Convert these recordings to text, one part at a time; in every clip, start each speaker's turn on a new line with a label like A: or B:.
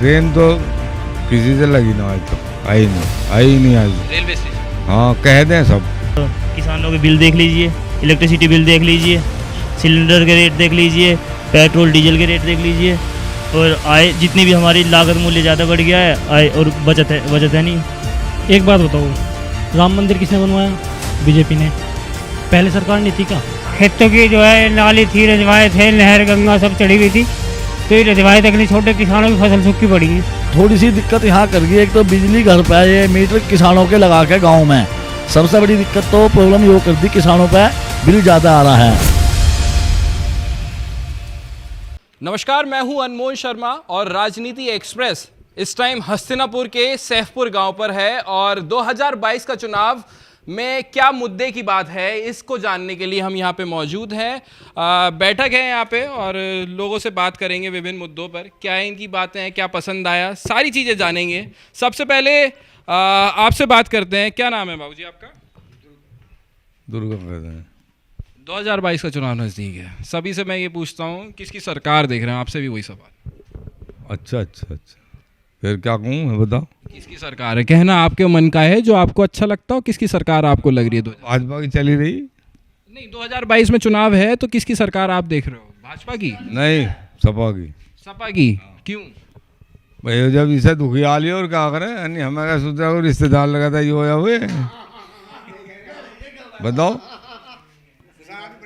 A: Train तो किसी से लगी ना आज तक, आई नहीं आज।
B: रेलवे स्टेशन,
A: हाँ कह दें सब।
C: किसानों के बिल देख लीजिए, इलेक्ट्रिसिटी बिल देख लीजिए, सिलेंडर के रेट देख लीजिए, पेट्रोल डीजल के रेट देख लीजिए, और आय जितनी भी हमारी लागत मूल्य ज़्यादा बढ़ गया है, आय और बचत है नहीं।
D: एक बात बताओ, राम मंदिर किसने बनवाया? बीजेपी ने। पहले सरकार नहीं थी क्या?
E: खेतों की जो है नाली थी, रजवाए थे, नहर गंगा सब चढ़ी गई थी, तो ये रजवाए तक नहीं, छोटे किसानों की फसल सूखी पड़ी है।
F: थोड़ी सी दिक्कत यहाँ कर गई, एक तो बिजली घर पे ये मीटर किसानों के लगा के गांव में, सबसे बड़ी दिक्कत तो प्रॉब्लम ये कर दी, किसानों पे बिल ज़्यादा आ रहा है।
B: नमस्कार, मैं हूं अनमोल शर्मा और राजनीति एक्सप्रेस इस टाइम हस्तिनापुर के सैफपुर गांव पर है और 2022 का चुनाव में क्या मुद्दे की बात है इसको जानने के लिए हम यहां पे मौजूद हैं। बैठक है यहां पे और लोगों से बात करेंगे विभिन्न मुद्दों पर, क्या इनकी बातें हैं, क्या पसंद आया, सारी चीज़ें जानेंगे। सबसे पहले आपसे बात करते हैं, क्या नाम है बाबूजी आपका?
A: दुर्गा कहते हैं।
B: 2022 का चुनाव नज़दीक है, सभी से मैं ये पूछता हूँ किसकी सरकार देख रहे हैं, आपसे भी वही सवाल।
A: अच्छा, फिर क्या कहूँ मैं, बताओ।
B: किसकी सरकार है, कहना आपके मन का है, जो आपको अच्छा लगता हो, किसकी सरकार आपको लग रही है?
A: भाजपा की चली रही
B: नहीं, 2022 में चुनाव है तो किसकी सरकार आप देख रहे हो? भाजपा की?
A: नहीं, सपा की।
B: सपा की? क्यों
A: भाई जब इसे दुखी आ लिया और क्या करें, हमें क्या सोचा को रिश्तेदार लगाता ये होया हुए, बताओ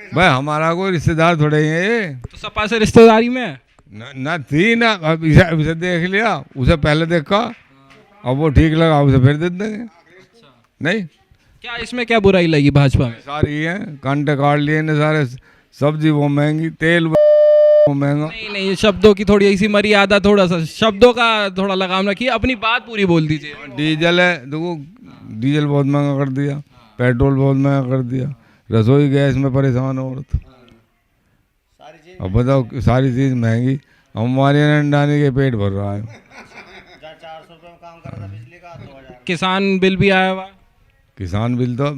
A: भाई, हमारा कोई रिश्तेदार थोड़े ही है ये।
B: तो सपा से रिश्तेदारी में
A: ना थी ना, अब इसे देख लिया, उसे पहले देखा, अब वो ठीक लगा उसे फिर दे देंगे। नहीं,
B: क्या इसमें क्या बुराई लगी भाजपा में?
A: सारी है, कांटे काट लिए ने सारे, सब्जी वो महंगी, तेल वो महंगा।
B: नहीं, शब्दों की थोड़ी ऐसी मर्यादा, थोड़ा सा शब्दों का थोड़ा लगाम रखिए, अपनी बात पूरी बोल दीजिए।
A: डीजल है, देखो डीजल बहुत महंगा कर दिया, पेट्रोल बहुत महंगा कर दिया, रसोई गैस में परेशान औरत। अब बताओ, सारी चीज़ महंगी, हमारे नंडाने के पेट भर रहा है।
C: 400 रुपये में काम कर रहा था बिजली का, 2000।
B: किसान बिल भी आया हुआ?
A: किसान बिल तो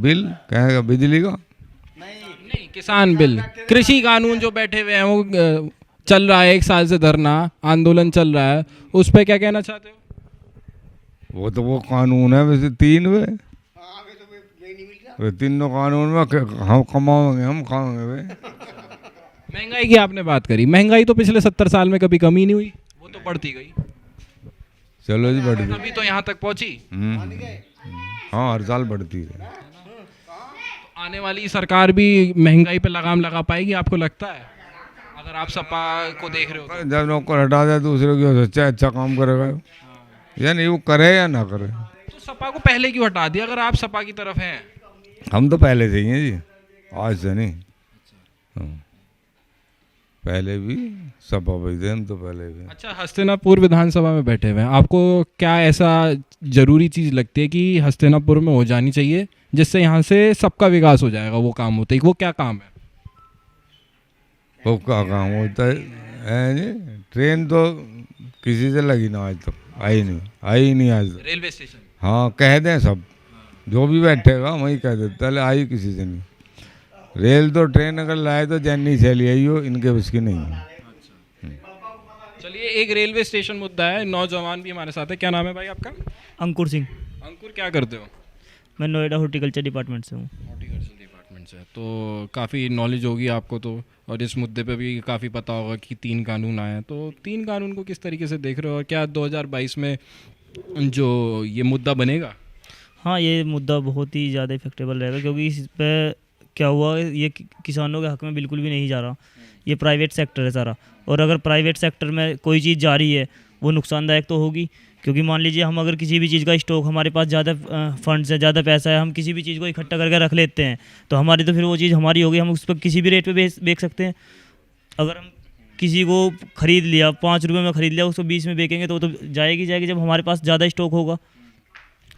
A: बिल कहेगा बिजली का
B: नहीं, किसान बिल, कृषि कानून जो बैठे हुए हैं वो चल रहा है, 1 साल से धरना आंदोलन चल रहा है, उस पर क्या कहना चाहते हो?
A: वो तो वो कानून है, वैसे 3 वे तीनों कानून में हम कमाओगे, हम खाओगे वे।
B: महंगाई की आपने बात करी, महंगाई तो पिछले 70 साल में कभी कमी नहीं हुई, वो तो बढ़ती गई।
A: चलो जी, बढ़ती,
B: अभी तो यहाँ तक पहुँची।
A: हाँ, हर साल बढ़ती है।
B: आने वाली सरकार भी महंगाई पे लगाम लगा पाएगी आपको लगता है, अगर आप सपा को देख रहे हो तो?
A: जब नौकर हटा दे दूसरे की, अच्छा काम करेगा या नहीं, वो करे या ना करे।
B: तो सपा को पहले क्यों हटा दिया अगर आप सपा की तरफ हैं?
A: हम तो पहले से ही हैं जी, आज से नहीं। पहले भी सपा भाई थे हम तो पहले भी।
B: अच्छा, हस्तिनापुर विधानसभा में बैठे हुए हैं, आपको क्या ऐसा जरूरी चीज़ लगती है कि हस्तिनापुर में हो जानी चाहिए जिससे यहाँ से सबका विकास हो जाएगा? वो काम होता है, वो क्या काम है?
A: वो क्या काम होता है जी? ट्रेन तो किसी से लगी ना आज तक, आई नहीं आज तक।
B: रेलवे स्टेशन,
A: हाँ कह दें सब, जो भी बैठेगा वही कह देते, पहले आई किसी से नहीं। रेल तो ट्रेन अगर लाए तो जैनी चली आई हो, इनके बस की नहीं है।
B: चलिए, एक रेलवे स्टेशन मुद्दा है, नौजवान भी हमारे साथ है, क्या नाम है भाई आपका?
C: अंकुर सिंह।
B: अंकुर, क्या करते हो?
C: मैं नोएडा हॉर्टिकल्चर डिपार्टमेंट से हूँ।
B: हॉर्टिकल्चर डिपार्टमेंट से, तो काफ़ी नॉलेज होगी आपको तो, और इस मुद्दे पे भी काफ़ी पता होगा कि 3 कानून आए हैं, तो 3 कानून को किस तरीके से देख रहे हो और क्या 2022 में जो ये मुद्दा बनेगा?
C: हाँ, ये मुद्दा बहुत ही ज़्यादा इफेक्टेबल रहेगा, क्योंकि इस पर क्या हुआ, ये किसानों के हक में बिल्कुल भी नहीं जा रहा, ये प्राइवेट सेक्टर है सारा, और अगर प्राइवेट सेक्टर में कोई चीज़ जा रही है वो नुकसानदायक तो होगी, क्योंकि मान लीजिए हम अगर किसी भी चीज़ का स्टॉक, हमारे पास ज़्यादा फंड्स है, ज़्यादा पैसा है, हम किसी भी चीज़ को इकट्ठा करके रख लेते हैं, तो हमारी तो फिर वो चीज़ हमारी होगी, हम उस पर किसी भी रेट पे बेच सकते हैं। अगर हम किसी को ख़रीद लिया, 5 रुपये में ख़रीद लिया, उसको 20 में बेचेंगे तो वो तो जाएगी जब हमारे पास ज़्यादा स्टॉक होगा।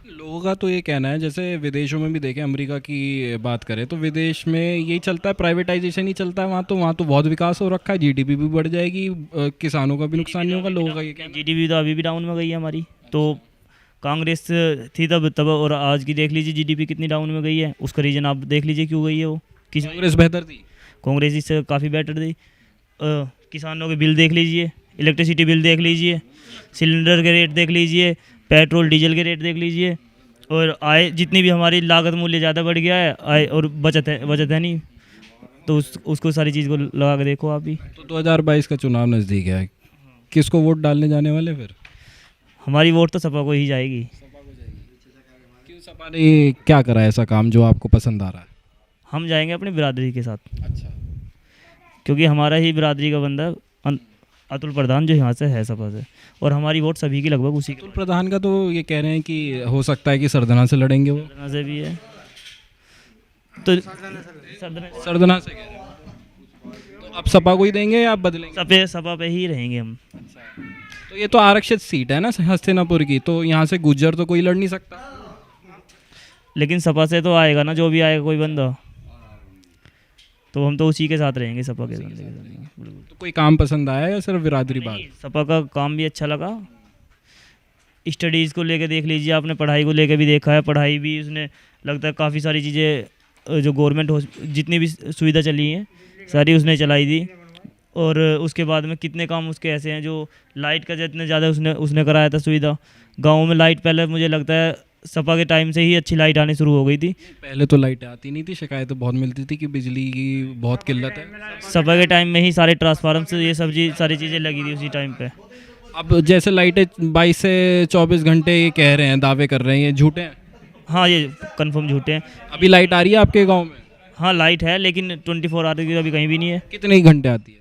B: लोगों का तो ये कहना है, जैसे विदेशों में भी देखें, अमेरिका की बात करें तो विदेश में यही चलता है, प्राइवेटाइजेशन ही चलता है, वहाँ तो बहुत विकास हो रखा है, जीडीपी भी बढ़ जाएगी, किसानों का भी नुकसान नहीं होगा, लोगों का ये कहना है।
C: जीडीपी तो अभी भी डाउन में गई है हमारी, तो कांग्रेस थी तब और आज की देख लीजिए जीडीपी कितनी डाउन में गई है, उसका रीज़न आप देख लीजिए क्यों गई है वो।
B: कांग्रेस बेहतर थी?
C: कांग्रेस इससे काफ़ी बेटर थी। किसानों के बिल देख लीजिए, इलेक्ट्रिसिटी बिल देख लीजिए, सिलेंडर के रेट देख लीजिए, पेट्रोल डीजल के रेट देख लीजिए, और आय जितनी भी हमारी लागत मूल्य ज़्यादा बढ़ गया है, आय और बचत है नहीं, तो उसको सारी चीज़ को लगा के देखो आप भी।
B: तो 2022 का चुनाव नज़दीक है, किसको वोट डालने जाने वाले फिर?
C: हमारी वोट तो सपा को ही जाएगी।
B: क्यों सपा ने क्या करा ऐसा काम जो आपको पसंद आ रहा है?
C: हम जाएंगे अपनी बिरादरी के साथ,
B: अच्छा,
C: क्योंकि हमारा ही बिरादरी का बंदा अतुल प्रधान जो यहाँ से है सपा से, और हमारी वोट सभी की लगभग उसी
B: अतुल प्रधान का तो ये कह रहे हैं कि हो सकता है कि सरदना से लड़ेंगे वो।
C: सरदना से भी है, तो
B: सरदना से कह रहे हैं। तो अब सपा को ही देंगे या आप बदलेंगे?
C: सपा पे ही रहेंगे हम।
B: तो ये तो आरक्षित सीट है ना हस्तिनापुर की, तो यहाँ से गुज्जर तो कोई लड़ नहीं सकता।
C: लेकिन सपा से तो आएगा ना, जो भी आएगा कोई बंदा, तो हम तो उसी के साथ रहेंगे, सपा के बंदे के साथ।
B: तो कोई काम पसंद आया या सिर्फ बिरादरी बात?
C: सपा का काम भी अच्छा लगा, स्टडीज़ को लेके देख लीजिए आपने, पढ़ाई को लेके भी देखा है, पढ़ाई भी उसने लगता है काफ़ी सारी चीज़ें जो गवर्नमेंट जितनी भी सुविधा चली हैं सारी उसने चलाई दी। और उसके बाद में कितने काम उसके ऐसे हैं जो लाइट का जितने ज़्यादा उसने कराया था सुविधा। गाँव में लाइट पहले मुझे लगता है सपा के टाइम से ही अच्छी लाइट आनी शुरू हो गई थी।
B: पहले तो लाइट आती नहीं थी, शिकायतें बहुत मिलती थी कि बिजली की बहुत किल्लत है।
C: सपा के टाइम में ही सारे ट्रांसफार्मर से ये सब सारी चीज़ें लगी थी उसी टाइम पे।
B: अब जैसे लाइटें 22 से 24 घंटे ये कह रहे हैं, दावे कर रहे हैं, ये झूठे हैं?
C: हाँ, ये कंफर्म झूठे हैं।
B: अभी लाइट आ रही है आपके गांव में?
C: हाँ, लाइट है, लेकिन 24 आवर की अभी कहीं भी नहीं है।
B: कितने घंटे आती है?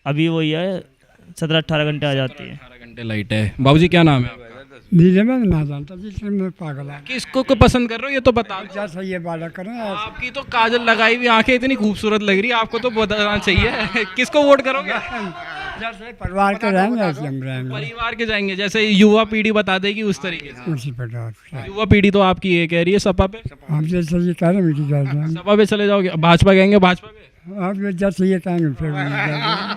C: अभी वही है 17-18 घंटे आ जाती है।
B: 18 घंटे लाइट है। बाबूजी क्या नाम है आपका?
G: नीले में ना जानता जिसमें मैं पागल है।
B: किसको को पसंद कर रहे हो ये तो बता दो।
G: क्या सही है बालक करें
B: आपकी तो काजल लगाई हुई आंखें इतनी खूबसूरत लग रही है, आपको तो बताना चाहिए। किसको वोट करोगे?
G: जैसे परिवार के रहेंगे ऐसे हम रहेंगे
B: परिवार के जाएंगे, जैसे युवा पीढ़ी बता देगी उस तरीके से।
G: उसी परिवार से।
B: युवा पीढ़ी तो आपकी ये कह रही है सपा पे,
G: हम जैसे ये कह रहे हैं मीठी कर रहे
B: सपा पे चले जाओगे, भाजपा कहेंगे भाजपा पे।
G: हैं आप जैसे ये कहेंगे फिर वही कहेंगे।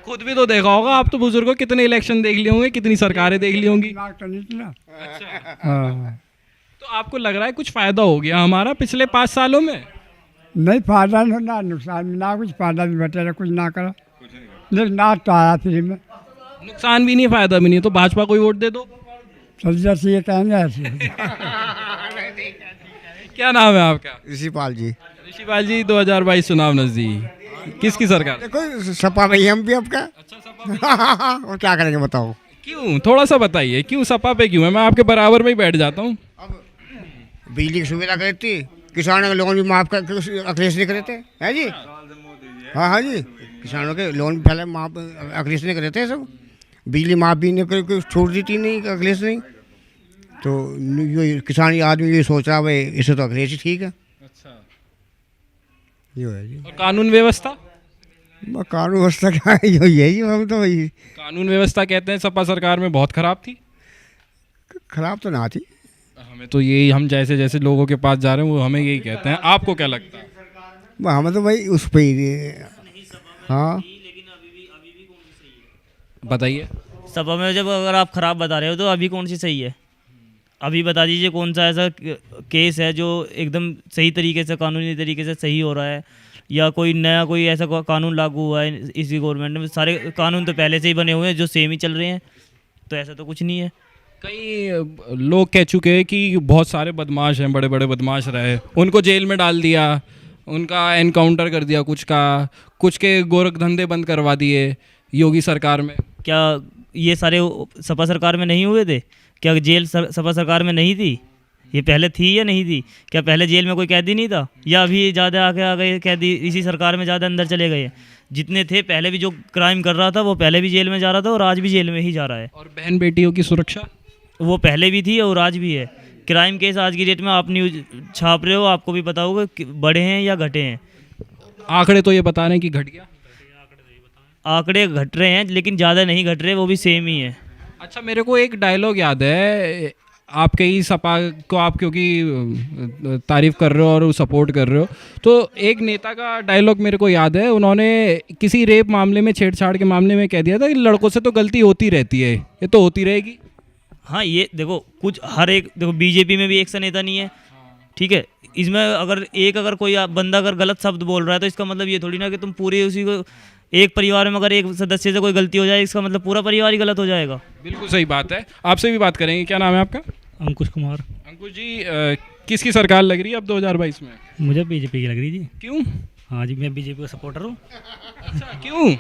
B: खुद भी तो देखा होगा, आप तो बुजुर्गों कितने इलेक्शन देख लिए होंगे, कितनी सरकारें देख ली होंगी।
G: दिमाग तो नहीं चला। हाँ,
B: तो आपको लग रहा है कुछ फायदा हो गया हमारा पिछले 5 सालों में?
G: नहीं फायदा ना नुकसान भी, ना कुछ फायदा भी बटेरा कुछ ना करा, लेकिन ना तो आया फ्री में।
B: नुकसान भी नहीं फायदा भी नहीं, तो भाजपा को ही वोट दे दो।
G: सब जैसे ये कहेंगे ऐसे।
B: क्या नाम है आपका?
H: ऋषिपाल जी।
B: ऋषिपाल जी, 2022 चुनाव नजदीक, किसकी सरकार?
H: देखो सपा में ही हम भी आपका।
B: अच्छा, सपा में।
H: और क्या करेंगे बताओ?
B: क्यों, थोड़ा सा बताइए क्यों सपा पे क्यों है? मैं आपके बराबर में ही बैठ जाता हूँ।
H: बिजली की सुविधा करती, किसानों के लोन भी माफ कर, अखिलेश नहीं करे थे, है जी। हाँ हाँ जी, किसानों के लोन पहले माफ अखिलेश ने करे थे सब। बिजली माफ भी नहीं कर छोड़ दी थी नहीं अखिलेश ने। तो ये किसान आदमी ये सोच रहा है इसे तो अखिलेश ही ठीक है।
B: अच्छा,
H: ये है जी।
B: और कानून व्यवस्था?
H: कानून व्यवस्था क्या है, यही हम तो वही
B: कानून व्यवस्था कहते हैं सपा सरकार में बहुत खराब थी।
H: खराब तो ना थी।
B: हमें तो यही, हम जैसे जैसे लोगों के पास जा रहे हैं वो हमें यही कहते हैं। आपको क्या लगता है?
H: हमें तो भाई उस पर ही। हाँ
B: बताइए।
C: सपा में जब अगर आप खराब बता रहे हो तो अभी कौन सी सही है? अभी बता दीजिए कौन सा ऐसा केस है जो एकदम सही तरीके से, कानूनी तरीके से सही हो रहा है, या कोई नया कोई ऐसा कानून लागू हुआ है इसी गवर्नमेंट में। सारे कानून तो पहले से ही बने हुए हैं जो सेम ही चल रहे हैं, तो ऐसा तो कुछ नहीं है।
B: कई लोग कह चुके हैं कि बहुत सारे बदमाश हैं, बड़े बड़े बदमाश रहे, उनको जेल में डाल दिया, उनका एनकाउंटर कर दिया, कुछ के गोरख धंधे बंद करवा दिए योगी सरकार में।
C: क्या ये सारे सपा सरकार में नहीं हुए थे? क्या जेल सपा सरकार में नहीं थी? ये पहले थी या नहीं थी? क्या पहले जेल में कोई कैदी नहीं था, या अभी ज़्यादा आगे आ गए कैदी इसी सरकार में ज़्यादा अंदर चले गए? जितने थे पहले भी, जो क्राइम कर रहा था वो पहले भी जेल में जा रहा था और आज भी जेल में ही जा रहा है।
B: और बहन बेटियों की सुरक्षा
C: वो पहले भी थी और आज भी है। क्राइम केस आज की डेट में आप न्यूज छाप रहे हो, आपको भी पता होगा कि बढ़े हैं या घटे हैं।
B: आंकड़े तो ये बता रहे हैं कि घट गया।
C: आंकड़े घट रहे हैं लेकिन ज़्यादा नहीं घट रहे, वो भी सेम ही है।
B: अच्छा, मेरे को एक डायलॉग याद है आपके ही सपा को, आप क्योंकि तारीफ कर रहे हो और सपोर्ट कर रहे हो, तो एक नेता का डायलॉग मेरे को याद है। उन्होंने किसी रेप मामले में, छेड़छाड़ के मामले में कह दिया था कि लड़कों से तो गलती होती रहती है, ये तो होती रहेगी।
C: हाँ, ये देखो कुछ हर एक, देखो बीजेपी में भी एक सा नेता नहीं है, ठीक है। इसमें अगर कोई बंदा अगर गलत शब्द बोल रहा है तो इसका मतलब ये थोड़ी ना कि तुम पूरे उसी को एक परिवार में अगर एक सदस्य से कोई गलती हो जाए, इसका मतलब पूरा परिवार ही गलत हो जाएगा।
B: बिल्कुल सही बात है। आपसे भी बात करेंगे, क्या नाम है आपका?
D: अंकुश कुमार।
B: अंकुश जी, किसकी सरकार लग रही है अब 2022 में?
D: मुझे बीजेपी की लग रही जी।
B: क्यों?
D: हाँ जी, मैं बीजेपी का सपोर्टर हूँ।
B: अच्छा, क्यों?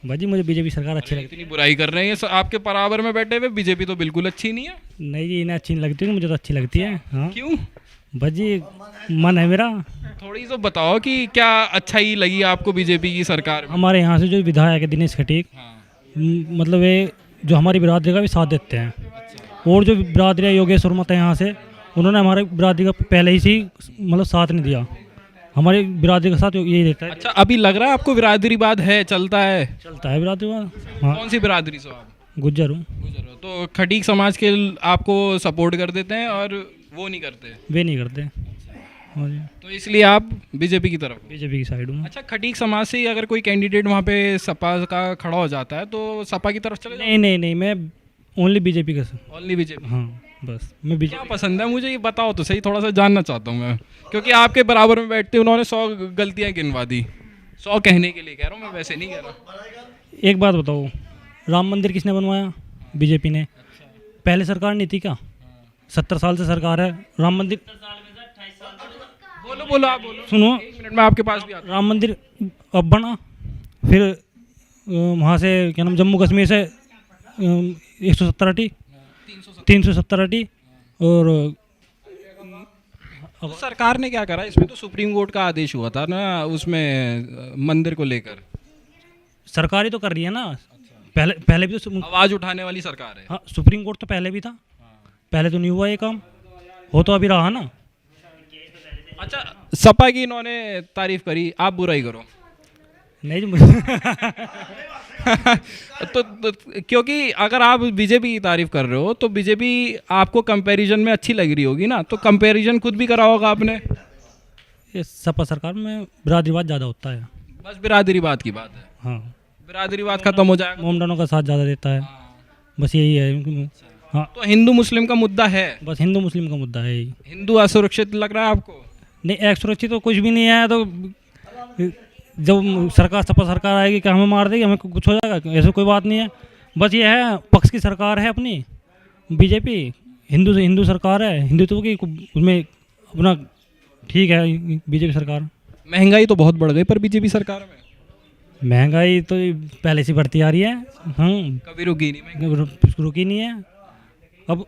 D: भाजी मुझे बीजेपी सरकार अच्छी लगती
B: इतनी बुराई कर रहे हैं आपके बराबर में बैठे हुए, बीजेपी तो बिल्कुल अच्छी नहीं है।
D: नहीं जी, इन्हें अच्छी नहीं लगती, मुझे तो अच्छी लगती है। हाँ
B: क्यों?
D: भाजी मन है मेरा।
B: थोड़ी तो बताओ कि क्या अच्छाई लगी आपको बीजेपी की सरकार में?
D: हमारे यहाँ से जो विधायक है दिनेश खटीक, मतलब ये जो हमारी बिरादरी का भी साथ देते हैं। और जो बिरादरी योगेश उर्मत है यहाँ से, उन्होंने हमारे बिरादरी का पहले ही से मतलब साथ नहीं दिया, हमारी बिरादरी का साथ यही देता है।
B: अच्छा, अभी लग रहा है आपको बिरादरीवाद है, चलता है?
D: चलता है बिरादरीवाद। हाँ,
B: कौन सी बिरादरी से आप?
D: गुज्जर हूँ।
B: गुजर हो। तो खटीक समाज के आपको सपोर्ट कर देते हैं और वो नहीं करते?
D: वे नहीं करते। हाँ जी,
B: तो इसलिए आप बीजेपी की तरफ हो।
D: बीजेपी की साइड हूँ।
B: अच्छा, खटीक समाज से ही अगर कोई कैंडिडेट वहाँ पे सपा का खड़ा हो जाता है तो सपा की तरफ चले जाओ?
D: नहीं नहीं नहीं, मैं ओनली बीजेपी का।
B: Only BJP.
D: हाँ बस, मैं
B: क्या
D: बीजेपी।
B: पसंद है मुझे ये बताओ तो सही, थोड़ा सा जानना चाहता हूँ मैं, क्योंकि आपके बराबर में बैठते उन्होंने 100 गलतियाँ गिनवा दी। 100 कहने के लिए कह रहा हूँ मैं, वैसे नहीं कह रहा।
D: एक बात बताओ, राम मंदिर किसने बनवाया? बीजेपी ने। पहले सरकार नहीं थी क्या? 70 साल से सरकार है। राम मंदिर,
B: बोलो बोलो, आप बोलो।
D: सुनो,
B: 1 मिनट में आपके पास भी आता
D: राम मंदिर अब बना, फिर वहाँ से क्या नाम, जम्मू कश्मीर से 170 हटी, 370 हटी। और
B: हूँ। सरकार ने क्या करा इसमें? तो सुप्रीम कोर्ट का आदेश हुआ था ना उसमें मंदिर को लेकर।
D: सरकार ही तो कर रही है ना। पहले भी तो
B: आवाज उठाने वाली सरकार है।
D: हाँ, सुप्रीम कोर्ट तो पहले भी था। पहले तो नहीं हुआ ये काम, हो तो अभी रहा ना।
B: अच्छा, सपा की इन्होंने तारीफ करी, आप बुराई करो।
D: नहीं जी, मुझे
B: तो क्योंकि अगर आप बीजेपी की तारीफ कर रहे हो तो बीजेपी आपको कंपैरिजन में अच्छी लग रही होगी ना, तो कंपैरिजन खुद भी करा होगा आपने।
D: ये सपा सरकार में बिरादरीवाद ज़्यादा होता है।
B: बस बिरादरीवाद की बात है।
D: हाँ,
B: बिरादरीवाद खत्म हो जाएगा।
D: मोमडनों का साथ ज़्यादा देता है, बस यही है। हाँ,
B: तो हिंदू मुस्लिम का मुद्दा है,
D: बस हिंदू मुस्लिम का मुद्दा है यही।
B: हिंदू असुरक्षित लग रहा है आपको?
D: नहीं, असुरक्षित तो कुछ भी नहीं है। तो जब सरकार, सपा सरकार आएगी, क्या हमें मार देगी, हमें कुछ हो जाएगा? ऐसा कोई बात नहीं है। बस ये है, पक्ष की सरकार है अपनी बीजेपी, हिंदू से हिंदू सरकार है, हिंदुत्व की उसमें अपना ठीक है बीजेपी सरकार।
B: महंगाई तो बहुत बढ़ गई पर बीजेपी सरकार में।
D: महंगाई तो पहले से बढ़ती आ रही है। हाँ,
B: कभी रुकी नहीं महंगाई।
D: रुकी नहीं है। अब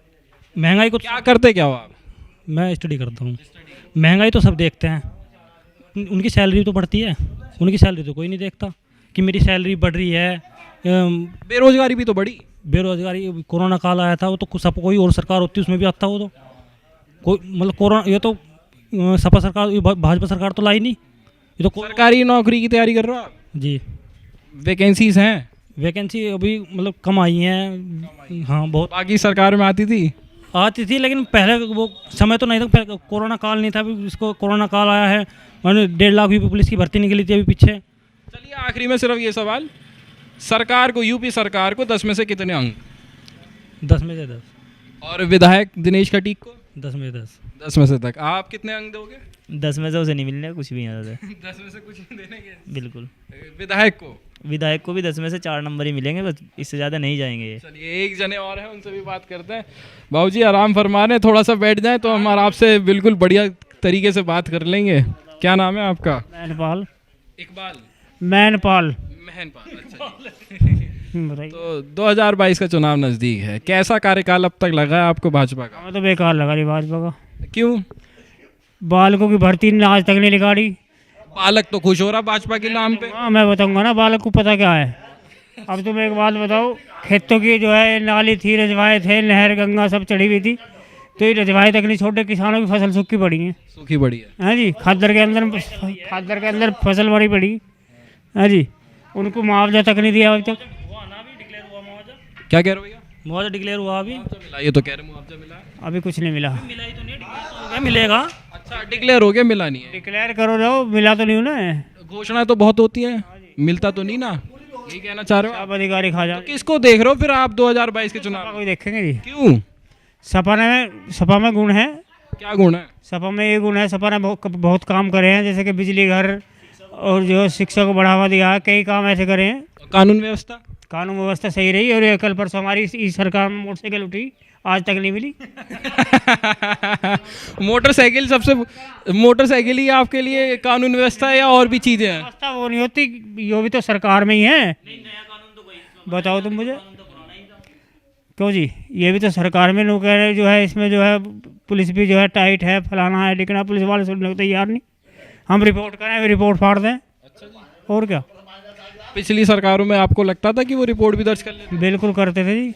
D: महंगाई को
B: क्या करते क्या हो आप?
D: मैं स्टडी करता हूँ। महंगाई तो सब देखते हैं, उनकी सैलरी तो बढ़ती है, उनकी सैलरी तो कोई नहीं देखता कि मेरी सैलरी बढ़ रही है।
B: बेरोजगारी भी तो बढ़ी।
D: बेरोजगारी, कोरोना काल आया था, वो तो सब कोई और सरकार होती उसमें भी आता, वो तो कोई मतलब कोरोना, ये तो सपा सरकार, भाजपा सरकार तो लाई नहीं, ये तो
B: सरकारी नौकरी की तैयारी कर रहे हो आप?
D: जी,
B: वैकेंसीज हैं?
D: वैकेंसी अभी मतलब कम आई हैं। हाँ, बहुत
B: बाकी सरकार में आती
D: थी, लेकिन पहले वो समय तो नहीं था, पहले कोरोना काल नहीं था। अभी इसको कोरोना काल आया है, मैंने 1.5 लाख भी पुलिस की भर्ती निकली थी अभी पीछे।
B: चलिए, आखिरी में सिर्फ ये सवाल, सरकार को, यूपी सरकार को 10 में से कितने अंक?
D: 10 में से 10।
B: और विधायक दिनेश खटीक को?
D: 10 में से 10।
B: 10 में से तक। आप कितने अंक दोगे?
C: 10 में से उसे नहीं मिलने कुछ भी यहाँ से।
B: 10 में से कुछ नहीं देने के?
C: बिल्कुल।
B: विधायक को
C: भी 10 में से 4 नंबर ही मिलेंगे, बस इससे ज़्यादा नहीं जाएंगे ये।
B: चलिए, एक जने और हैं, उनसे भी बात करते हैं। बाबूजी आराम फरमा रहे हैं, थोड़ा सा बैठ जाएं तो हम आपसे बिल्कुल बढ़िया तरीके से बात कर लेंगे। क्या नाम है आपका?
E: मैनपाल।
B: इकबाल?
E: मैनपाल।
B: महनपाल, अच्छा।
E: बताइए।
B: तो 2022 का चुनाव नज़दीक है, कैसा कार्यकाल अब तक लगा है आपको भाजपा का?
E: हमें तो बेकार लगा रही भाजपा का।
B: क्यों?
E: बालकों की भर्ती आज तक नहीं निकाली।
B: बालक तो खुश हो रहा भाजपा के नाम पे।
E: हाँ, मैं बताऊंगा ना, बालक को पता क्या है। अब तुम एक बात बताओ, खेतों की जो है नाली थी, रजवाए थे, नहर गंगा सब चढ़ी हुई थी, तो ये रजवाए तक नहीं छोटे, किसानों की फसल सूखी पड़ी है।
B: सूखी पड़ी है?
E: हाँ जी, खादर के अंदर फसल मरी पड़ी। हाँ जी, उनको मुआवजा तक नहीं दिया अभी तक।
B: क्या कह रहे हो भैया?
D: मुआवजा डिक्लेयर हुआ अभी?
B: मिला, ये तो कह रहे मुआवजा मिला है।
E: अभी कुछ नहीं मिला।
D: मिला ही तो नहीं, डिक्लेयर तो हो गया, मिलेगा।
B: अच्छा, डिक्लेयर हो गया, मिला नहीं है।
E: डिक्लेयर करो जाओ, मिला तो नहीं हो ना।
B: घोषणा तो बहुत होती है, मिलता तो नहीं ना, यही कहना चाह रहे हो?
E: सब अधिकारी खा जा।
B: किसको देख रहे हो फिर आप 2022 के चुनाव?
E: कोई देखेंगे जी।
B: क्यों?
E: सपा में गुण है।
B: क्या गुण है?
E: सपा में ये गुण है, सपा ने बहुत काम करे हैं, जैसे कि बिजली घर और जो शिक्षा को बढ़ावा दिया है, कई काम ऐसे करे हैं।
B: कानून व्यवस्था?
E: कानून व्यवस्था सही रही। और ये कल परसों हमारी इस सरकार में मोटरसाइकिल उठी, आज तक नहीं मिली।
B: मोटरसाइकिल ही आपके लिए कानून व्यवस्था है या और भी चीजें हैं?
E: व्यवस्था वो नहीं होती, यो भी तो सरकार में ही है। बताओ तुम मुझे क्यों जी, ये भी तो सरकार में लोग कह रहे जो है, इसमें जो है पुलिस भी जो है टाइट है, फलाना है, लेकिन पुलिस वाले सुनने को तैयार नहीं। हम रिपोर्ट करें, रिपोर्ट फाड़ दें। और क्या,
B: पिछली सरकारों में आपको लगता था कि वो रिपोर्ट भी दर्ज कर लेते?
E: बिल्कुल करते थे जी।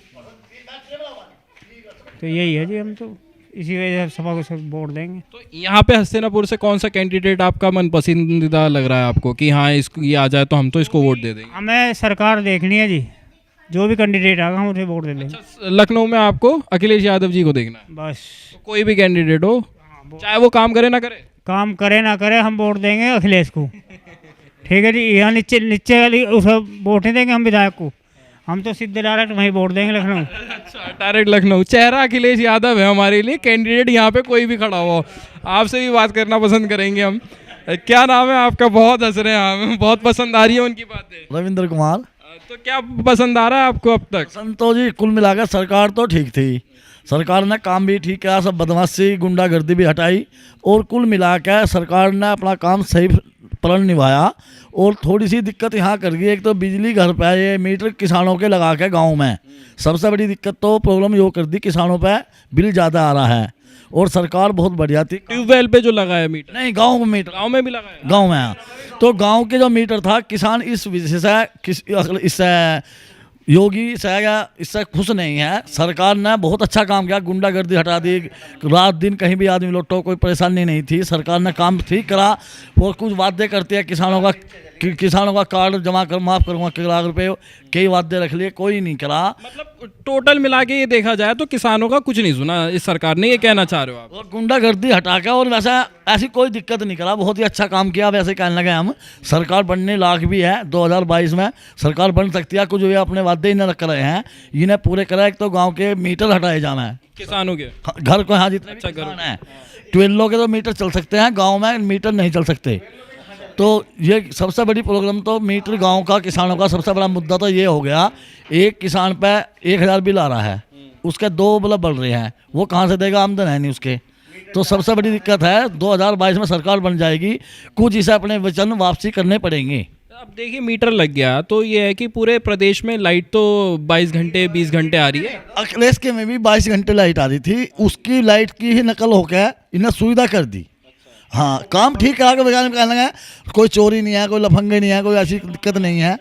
E: तो यही है जी, हम तो इसी वजह से सभा को सब वोट देंगे।
B: तो यहाँ पे हस्तिनापुर से कौन सा कैंडिडेट आपका मन पसंदीदा लग रहा है आपको कि हाँ इसको ये आ जाए तो हम तो इसको वोट दे देंगे?
E: हमें सरकार देखनी है जी, जो भी कैंडिडेट आएगा हम उसे वोट दे देंगे।
B: लखनऊ में आपको अखिलेश यादव जी को देखना है?
E: बस
B: तो कोई भी कैंडिडेट हो, चाहे वो काम करे ना करे?
E: काम करे ना करे, हम वोट देंगे अखिलेश को। ठीक है जी, यहाँ नीचे नीचे वाली उसे वोट नहीं देंगे हम विधायक को, हम तो सीधे डायरेक्ट वहीं वोट देंगे लखनऊ।
B: अच्छा, डायरेक्ट लखनऊ। चेहरा अखिलेश यादव है हमारे लिए, कैंडिडेट यहाँ पे कोई भी खड़ा हो। आपसे भी बात करना पसंद करेंगे हम। क्या नाम है आपका? बहुत हंस रहे हैं, हमें बहुत पसंद आ रही है उनकी बातें।
F: रविंद्र कुमार।
B: तो क्या पसंद आ रहा है आपको अब तक?
F: संतो जी कुल मिलाकर सरकार तो ठीक थी, सरकार ने काम भी ठीक किया, सब बदमाशी गुंडागर्दी भी हटाई, और कुल मिलाकर सरकार ने अपना काम सही प्रण निभाया। और थोड़ी सी दिक्कत यहाँ कर गई, एक तो बिजली घर पे ये मीटर किसानों के लगा के गाँव में, सबसे बड़ी दिक्कत तो प्रॉब्लम यो कर दी, किसानों पे बिल ज़्यादा आ रहा है। और सरकार बहुत बढ़िया थी।
B: ट्यूबवेल पे जो लगा है मीटर?
F: नहीं, गाँव में मीटर,
B: गाँव में भी लगा है?
F: गाँव में। हाँ, तो गांव के जो मीटर था, किसान इस वजह से इससे योगी से इससे खुश नहीं है। सरकार ने बहुत अच्छा काम किया, गुंडागर्दी हटा दी, रात दिन कहीं भी आदमी लौटो, कोई परेशानी नहीं थी। सरकार ने काम ठीक करा। और कुछ वादे करते हैं किसानों का कार्ड जमा कर माफ़ करूँगा 1 लाख रुपए, कई वादे रख लिए, कोई नहीं करा।
B: मतलब टोटल मिला के ये देखा जाए तो किसानों का कुछ नहीं सुना इस सरकार ने, ये कहना चाह रहे हो आप?
F: और गुंडागर्दी हटा के, और वैसा ऐसी कोई दिक्कत नहीं करा, बहुत ही अच्छा काम किया। वैसे कहने लगे हम, सरकार बनने लायक भी है, 2022 में सरकार बन सकती है। कुछ वे अपने वादे ही न कर रहे हैं, इन्हें पूरे करा। एक तो गाँव के मीटर हटाए जाना है
B: किसानों के
F: घर को, हाँ जितने भी किसान हैं, ट्वेल्व के तो मीटर चल सकते हैं, गाँव में मीटर नहीं चल सकते। तो ये सबसे बड़ी प्रॉब्लम तो मीटर गांव का, किसानों का सबसे बड़ा मुद्दा तो ये हो गया। एक किसान पे 1000 बिल आ रहा है, उसके 2 बल्ब बढ़ रहे हैं, वो कहाँ से देगा? आमदन है नहीं उसके। तो सबसे बड़ी दिक्कत है, 2022 में सरकार बन जाएगी, कुछ इसे अपने वचन वापसी करने पड़ेंगे।
B: अब देखिए मीटर लग गया तो ये है कि पूरे प्रदेश में लाइट तो 22 घंटे 20 घंटे आ रही है।
F: अखिलेश के में भी 22 घंटे लाइट आ रही थी, उसकी लाइट की ही नकल होकर इन्हें सुविधा कर दी। हाँ, काम ठीक करा के वैज्ञानिक कहने लगे, कोई चोरी नहीं है, कोई लफंगे नहीं है, कोई ऐसी दिक्कत नहीं है,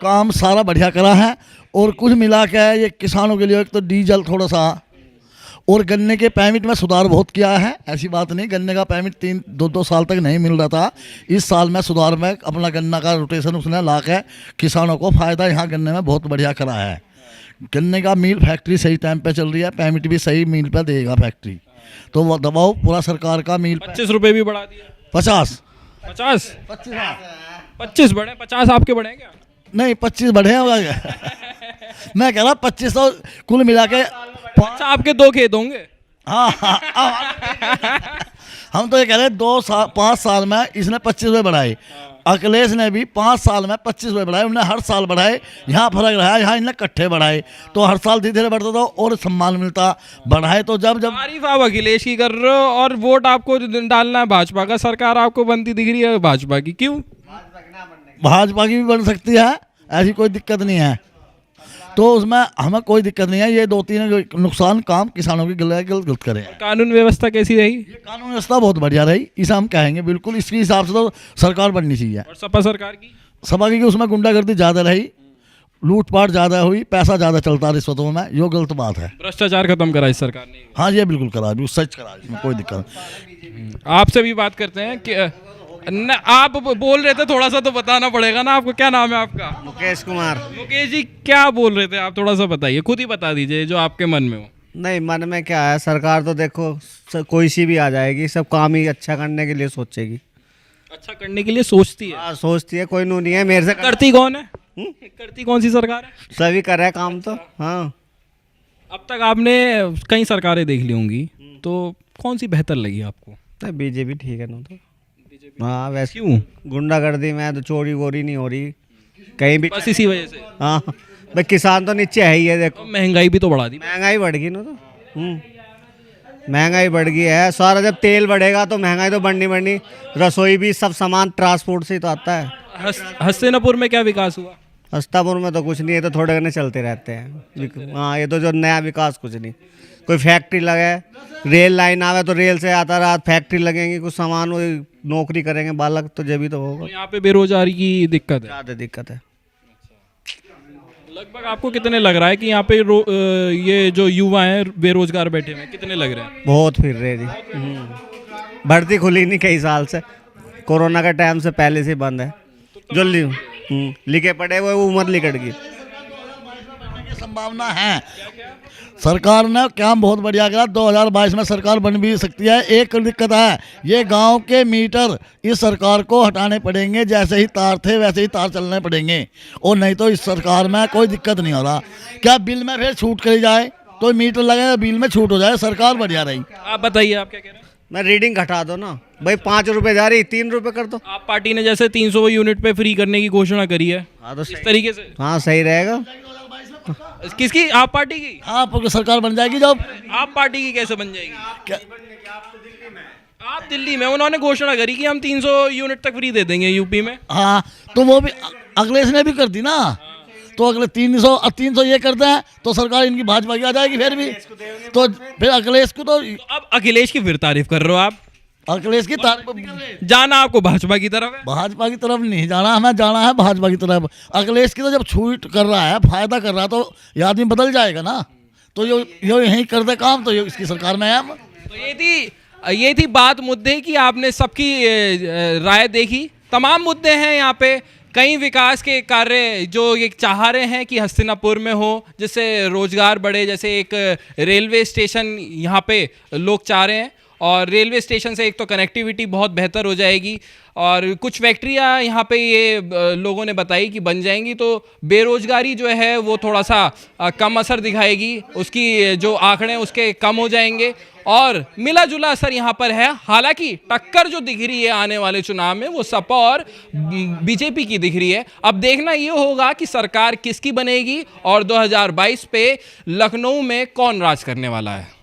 F: काम सारा बढ़िया करा है। और कुछ मिला के ये किसानों के लिए एक तो डीजल थोड़ा सा, और गन्ने के परमिट में सुधार बहुत किया है। ऐसी बात नहीं, गन्ने का परमिट 2 साल तक नहीं मिल रहा था, इस साल में सुधार में अपना गन्ना का रोटेशन उसने ला के किसानों को फ़ायदा यहाँ गन्ने में बहुत बढ़िया करा है। गन्ने का मिल फैक्ट्री सही टाइम पे चल रही है, परमिट भी सही मिल पे देगा फैक्ट्री। तो वो दबाव पूरा सरकार का मिल
B: 25 रुपए भी बढ़ा दिया।
F: 50
B: 25 बढ़े, 50 आपके बढ़े क्या?
F: नहीं, 25 बढ़े होगा। मैं कह रहा 25 तो कुल मिला के।
B: अच्छा, आपके 2 खेत होंगे?
F: हाँ, हम तो ये कह रहे 5 साल में इसने 25 रुपये बढ़ाए, अखिलेश ने भी 5 साल में 25 रुपये बढ़ाए, उन्होंने हर साल बढ़ाए। यहाँ फर्क रहा, यहाँ इन्हें इकट्ठे बढ़ाए, तो हर साल धीरे धीरे बढ़ता था और सम्मान मिलता। बढ़ाए तो जब
B: तारीफ आप अखिलेश की कर रहे हो और वोट आपको डालना है भाजपा का, सरकार आपको बनती दिख रही है भाजपा की, क्यों?
F: भाजपा की भी बन सकती है, ऐसी कोई दिक्कत नहीं है, तो उसमें हमें कोई दिक्कत नहीं है। ये 2-3 नुकसान काम किसानों की गलत करें।
B: कानून व्यवस्था कैसी रही?
F: ये कानून व्यवस्था बहुत बढ़िया रही, इसे हम कहेंगे बिल्कुल। इसके हिसाब से तो सरकार बननी चाहिए।
B: और सपा सरकार की?
F: सपा की उसमें गुंडागर्दी ज़्यादा रही, लूटपाट ज़्यादा हुई, पैसा ज़्यादा चलता रिश्वतों में, यो गलत बात है।
B: भ्रष्टाचार खत्म करा इस सरकार ने?
F: हाँ, ये बिल्कुल करा, सच करा, इसमें कोई दिक्कत नहीं।
B: आपसे भी बात करते हैं कि न, आप बोल रहे थे, थोड़ा सा तो बताना पड़ेगा ना आपको। क्या नाम है आपका?
I: मुकेश कुमार।
B: मुकेश जी, क्या बोल रहे थे आप? थोड़ा सा बताइए, खुद ही बता दीजिए जो आपके मन में हो।
I: नहीं, मन में क्या है, सरकार तो देखो कोई सी भी आ जाएगी, सब काम ही अच्छा करने के लिए सोचेगी।
B: अच्छा करने के लिए सोचती है?
I: हाँ, सोचती है, कोई नू नहीं है मेरे से।
B: करती कौन है? करती कौन सी सरकार है?
I: सभी कर रहे हैं काम तो। हाँ,
B: अब तक आपने कई सरकारें देख ली होंगी, तो कौन सी बेहतर लगी आपको?
I: बीजेपी ठीक है ना? तो
B: बीजेपी?
I: हाँ वैसे
B: क्यों?
I: गुंडागर्दी में तो चोरी वोरी नहीं हो रही कहीं भी।
B: बस इसी वजह से।
I: हाँ भाई किसान तो नीचे है ही है, देखो
B: तो महंगाई भी तो बढ़ा दी।
I: महंगाई बढ़ गई ना तो। महंगाई बढ़ गई है सारा, जब तेल बढ़ेगा तो महंगाई तो बढ़नी, रसोई भी सब सामान ट्रांसपोर्ट से ही तो आता है।
B: हस्तिनापुर में क्या विकास हुआ?
I: हस्तापुर में तो कुछ नहीं है, तो थोड़े घने चलते रहते हैं। हाँ ये तो जो नया विकास कुछ नहीं, कोई फैक्ट्री लगे, रेल लाइन आवे तो रेल से आता रहा, फैक्ट्री लगेंगी, कुछ सामान नौकरी करेंगे बालक, तो जब भी तो होगा।
B: तो यहाँ पे बेरोजगारी की दिक्कत है।
I: ज़्यादा दिक्कत है।
B: लगभग आपको कितने लग रहा है कि यहाँ पे ये जो युवा हैं बेरोजगार बैठे हुए हैं, कितने लग रहे हैं?
I: बहुत फिर रहे जी। भर्ती खुली नहीं कई साल से, कोरोना का टाइम से पहले से बंद है। जो लिखे पड़े वो उम्र लिकट गई।
F: संभावना है। सरकार ने काम बहुत बढ़िया करा, 2022 में सरकार बन भी सकती है। एक दिक्कत है, ये गांव के मीटर इस सरकार को हटाने पड़ेंगे, जैसे ही तार थे वैसे ही तार चलने पड़ेंगे, और नहीं तो इस सरकार में कोई दिक्कत नहीं हो रहा। क्या बिल में फिर छूट करी जाए, तो मीटर लगे बिल में छूट हो जाए, सरकार बढ़िया रही।
B: आप बताइए, आप क्या कह रहे हैं?
I: मैं रीडिंग घटा दो ना भाई, 5 रुपए जा रही 3 रुपए कर दो।
B: आप पार्टी ने जैसे 300 यूनिट पे फ्री करने की घोषणा करी है,
I: हाँ तो
B: इस तरीके से।
I: हाँ सही रहेगा।
B: किसकी? आप पार्टी की?
F: हाँ सरकार बन जाएगी जब।
B: आप पार्टी की कैसे बन जाएगी?
F: क्या-
B: आप दिल्ली में, उन्होंने घोषणा करी कि हम 300 यूनिट तक फ्री दे देंगे यूपी में।
F: हाँ तो वो भी अखिलेश ने भी कर दी ना, तो अगले 300 ये करते हैं तो सरकार इनकी भाजपा की आ जाएगी फिर भी, तो फिर अखिलेश को तो
B: अब अखिलेश की फिर तारीफ कर रहे हो आप?
F: अखिलेश की
B: जाना आपको भाजपा की तरफ है?
F: भाजपा की तरफ नहीं जाना, हमें जाना है भाजपा की तरफ। अखिलेश की तो जब छूट कर रहा है, फायदा कर रहा है, तो ये आदमी बदल जाएगा ना, तो ये यही कर दे काम, तो ये इसकी सरकार में है हम।
B: तो ये थी बात मुद्दे की। आपने सबकी राय देखी। तमाम मुद्दे हैं यहाँ पे। कई विकास के कार्य जो ये चाह रहे हैं कि हस्तिनापुर में हो, जिससे रोजगार बढ़े, जैसे एक रेलवे स्टेशन यहाँ पे लोग चाह रहे हैं, और रेलवे स्टेशन से एक तो कनेक्टिविटी बहुत बेहतर हो जाएगी, और कुछ फैक्ट्रियाँ यहाँ पे ये लोगों ने बताई कि बन जाएंगी, तो बेरोजगारी जो है वो थोड़ा सा कम असर दिखाएगी, उसकी जो आंकड़े हैं उसके कम हो जाएंगे, और मिला जुला असर यहाँ पर है। हालांकि टक्कर जो दिख रही है आने वाले चुनाव में वो सपा और बीजेपी की दिख रही है। अब देखना ये होगा कि सरकार किसकी बनेगी और 2022 पे लखनऊ में कौन राज करने वाला है।